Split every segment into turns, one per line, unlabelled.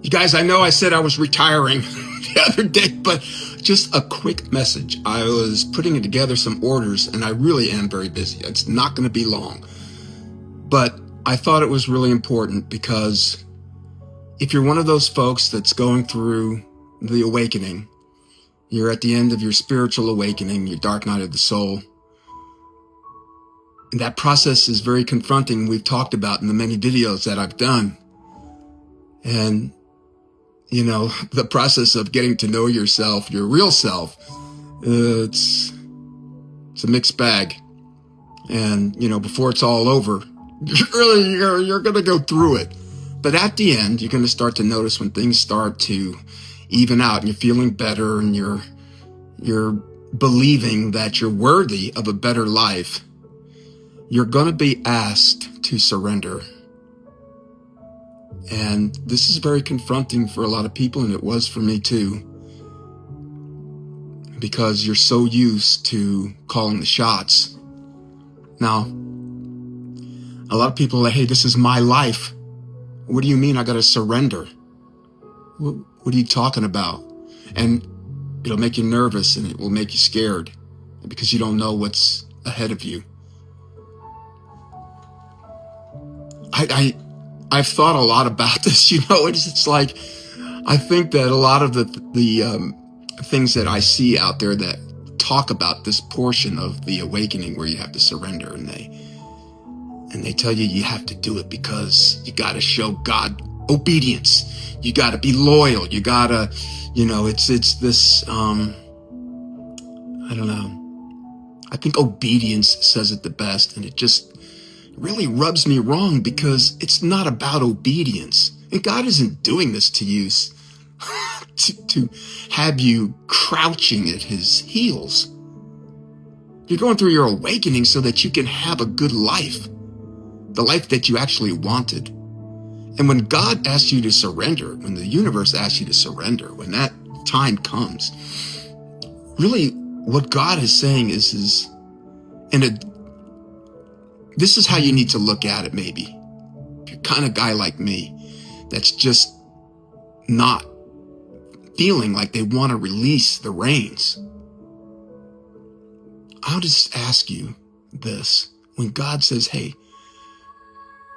You guys, I know I said I was retiring the other day, but just a quick message. I was putting together some orders, and I really am very busy. It's not going to be long. But I thought it was really important because if you're one of those folks that's going through the awakening, you're at the end of your spiritual awakening, your dark night of the soul, and that process is very confronting. We've talked about in the many videos that I've done. And you know, the process of getting to know yourself, your real self, it's a mixed bag. And, you know, before it's all over, you're going to go through it. But at the end, you're going to start to notice when things start to even out and you're feeling better and you're believing that you're worthy of a better life, you're going to be asked to surrender. And this is very confronting for a lot of people, and it was for me too, because you're so used to calling the shots. Now, a lot of people are like, hey, this is my life. What do you mean I got to surrender? What are you talking about? And it'll make you nervous, and it will make you scared because you don't know what's ahead of you. I've thought a lot about this, you know. It's like, I think that a lot of the things that I see out there that talk about this portion of the awakening where you have to surrender, and they tell you have to do it because you got to show God obedience. You got to be loyal. You got to, you know, it's this, I don't know. I think obedience says it the best, and it just really rubs me wrong because it's not about obedience. And God isn't doing this to you to have you crouching at his heels. You're going through your awakening so that you can have a good life, the life that you actually wanted. And when God asks you to surrender, when the universe asks you to surrender, when that time comes, really what God is saying is this is how you need to look at it, maybe. If you're kind of guy like me that's just not feeling like they want to release the reins, I'll just ask you this. When God says, hey,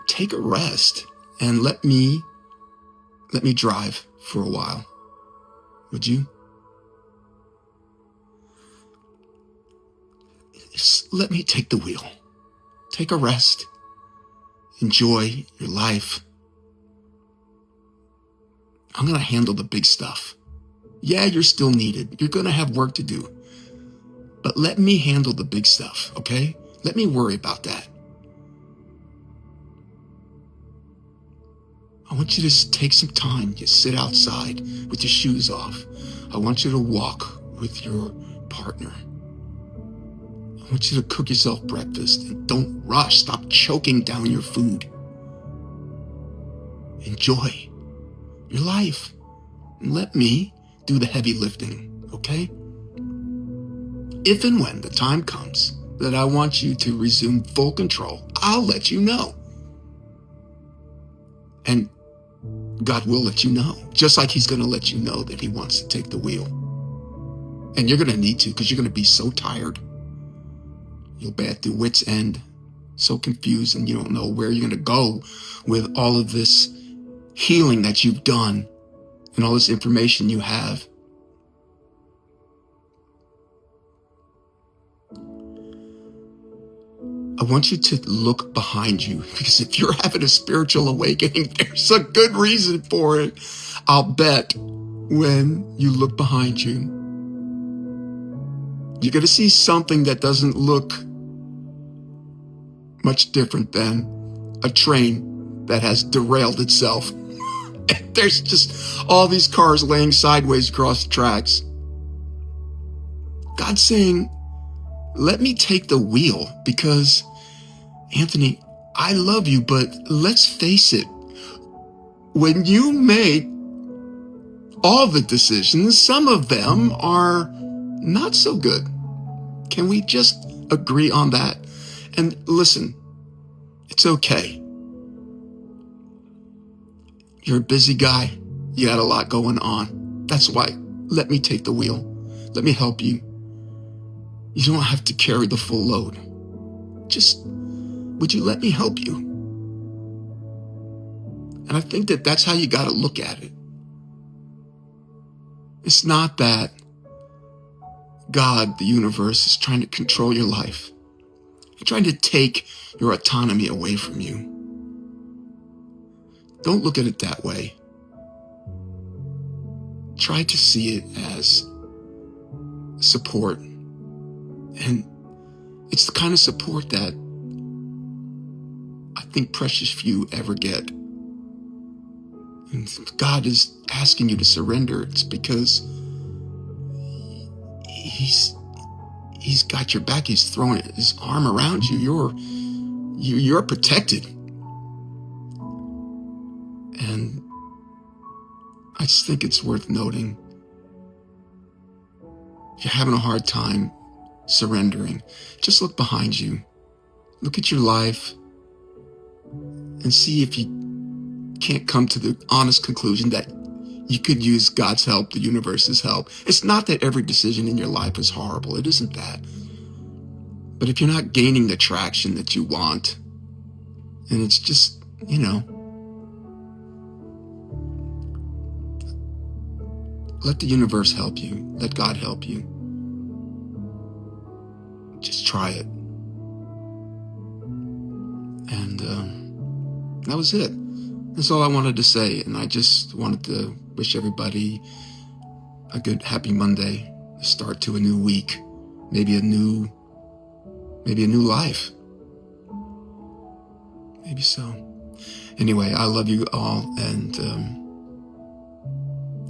take a rest and let me drive for a while, would you? Just let me take the wheel. Take a rest. Enjoy your life. I'm going to handle the big stuff. Yeah, you're still needed. You're going to have work to do. But let me handle the big stuff, okay? Let me worry about that. I want you to take some time. You sit outside with your shoes off. I want you to walk with your partner. I want you to cook yourself breakfast and don't rush. Stop choking down your food. Enjoy your life and let me do the heavy lifting, okay? If and when the time comes that I want you to resume full control, I'll let you know. And God will let you know, just like he's going to let you know that he wants to take the wheel. And you're going to need to, because you're going to be so tired. You'll be at the wit's end, so confused, and you don't know where you're going to go with all of this healing that you've done and all this information you have. I want you to look behind you, because if you're having a spiritual awakening, there's a good reason for it. I'll bet when you look behind you, you're going to see something that doesn't look much different than a train that has derailed itself. And there's just all these cars laying sideways across the tracks. God's saying, let me take the wheel, because, Anthony, I love you, but let's face it. When you make all the decisions, some of them are not so good. Can we just agree on that? And listen, it's okay. You're a busy guy. You got a lot going on. That's why. Let me take the wheel. Let me help you. You don't have to carry the full load. Just, would you let me help you? And I think that that's how you got to look at it. It's not that God, the universe, is trying to control your life. He's trying to take your autonomy away from you. Don't look at it that way. Try to see it as support. And it's the kind of support that I think precious few ever get. And if God is asking you to surrender, it's because He's got your back. He's throwing his arm around you. You're protected. And I just think it's worth noting. If you're having a hard time surrendering, just look behind you. Look at your life and see if you can't come to the honest conclusion that you could use God's help, the universe's help. It's not that every decision in your life is horrible. It isn't that. But if you're not gaining the traction that you want, and it's just, let the universe help you. Let God help you. Just try it. And that was it. That's all I wanted to say. And I just wanted to wish everybody a good, happy Monday, a start to a new week, maybe a new life. Maybe so. Anyway, I love you all, and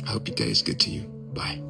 I hope your day is good to you. Bye.